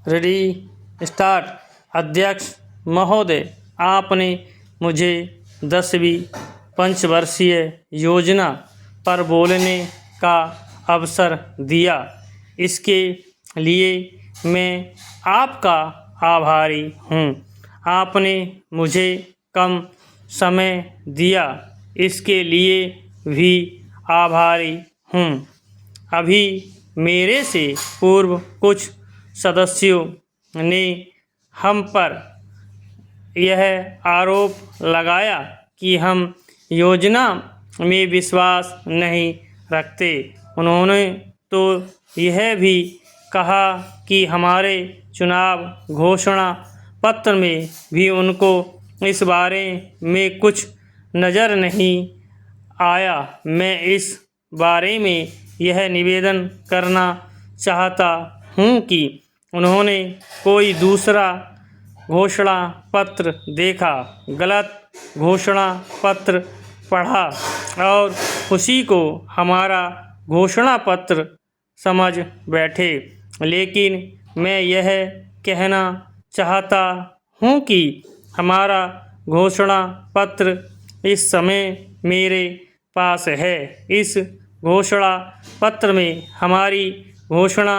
Ready start. अध्यक्ष महोदय, आपने मुझे 10वीं पंचवर्षीय योजना पर बोलने का अवसर दिया, इसके लिए मैं आपका आभारी हूँ। आपने मुझे कम समय दिया, इसके लिए भी आभारी हूँ। अभी मेरे से पूर्व कुछ सदस्यों ने हम पर यह आरोप लगाया कि हम योजना में विश्वास नहीं रखते। उन्होंने तो यह भी कहा कि हमारे चुनाव घोषणा पत्र में भी उनको इस बारे में कुछ नज़र नहीं आया। मैं इस बारे में यह निवेदन करना चाहता हूँ कि उन्होंने कोई दूसरा घोषणा पत्र देखा, गलत घोषणा पत्र पढ़ा और उसी को हमारा घोषणा पत्र समझ बैठे। लेकिन मैं यह कहना चाहता हूँ कि हमारा घोषणा पत्र इस समय मेरे पास है। इस घोषणा पत्र में हमारी घोषणा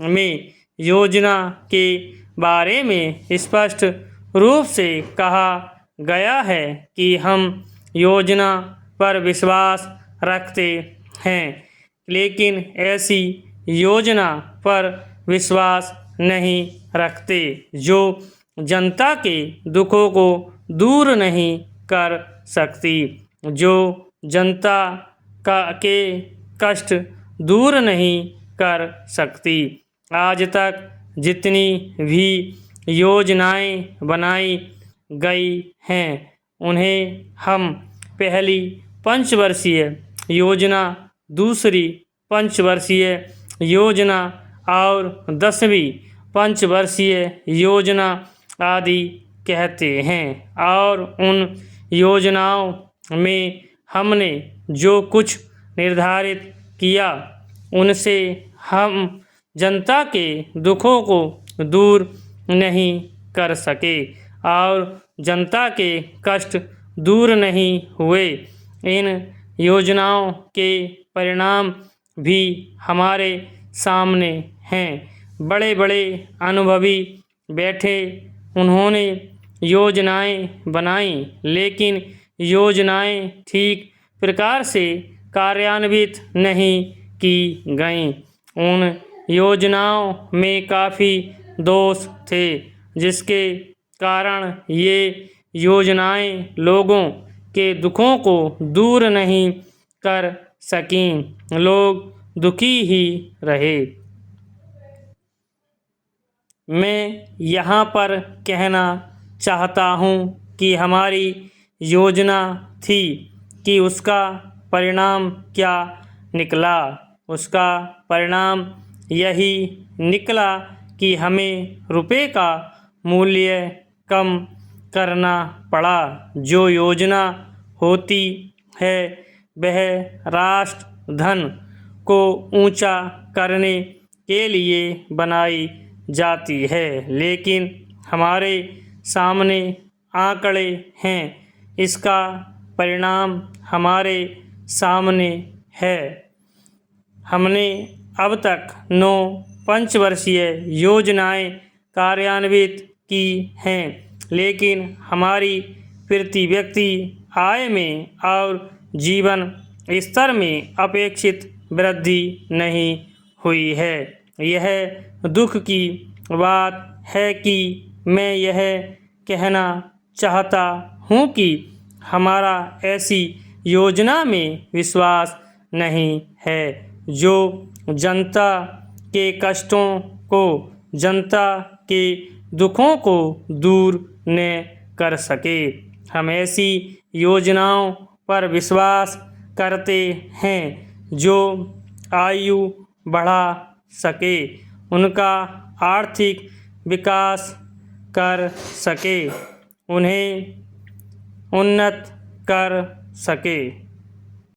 में योजना के बारे में स्पष्ट रूप से कहा गया है कि हम योजना पर विश्वास रखते हैं, लेकिन ऐसी योजना पर विश्वास नहीं रखते जो जनता के दुखों को दूर नहीं कर सकती, जो जनता के कष्ट दूर नहीं कर सकती। आज तक जितनी भी योजनाएं बनाई गई हैं, उन्हें हम पहली पंचवर्षीय योजना, दूसरी पंचवर्षीय योजना और 10वीं पंचवर्षीय योजना आदि कहते हैं। और उन योजनाओं में हमने जो कुछ निर्धारित किया, उनसे हम जनता के दुखों को दूर नहीं कर सके और जनता के कष्ट दूर नहीं हुए। इन योजनाओं के परिणाम भी हमारे सामने हैं। बड़े बड़े अनुभवी बैठे, उन्होंने योजनाएं बनाई, लेकिन योजनाएं ठीक प्रकार से कार्यान्वित नहीं की गईं। उन योजनाओं में काफ़ी दोष थे, जिसके कारण ये योजनाएं लोगों के दुखों को दूर नहीं कर सकीं। लोग दुखी ही रहे। मैं यहाँ पर कहना चाहता हूँ कि हमारी योजना थी कि उसका परिणाम क्या निकला। उसका परिणाम यही निकला कि हमें रुपए का मूल्य कम करना पड़ा। जो योजना होती है वह राष्ट्रधन को ऊंचा करने के लिए बनाई जाती है, लेकिन हमारे सामने आंकड़े हैं। इसका परिणाम हमारे सामने है। हमने अब तक 9 पंचवर्षीय योजनाएं कार्यान्वित की हैं, लेकिन हमारी प्रति व्यक्ति आय में और जीवन स्तर में अपेक्षित वृद्धि नहीं हुई है। यह दुख की बात है कि मैं यह कहना चाहता हूँ कि हमारा ऐसी योजना में विश्वास नहीं है जो जनता के कष्टों को, जनता के दुखों को दूर न कर सके। हम ऐसी योजनाओं पर विश्वास करते हैं जो आयु बढ़ा सके, उनका आर्थिक विकास कर सके, उन्हें उन्नत कर सके।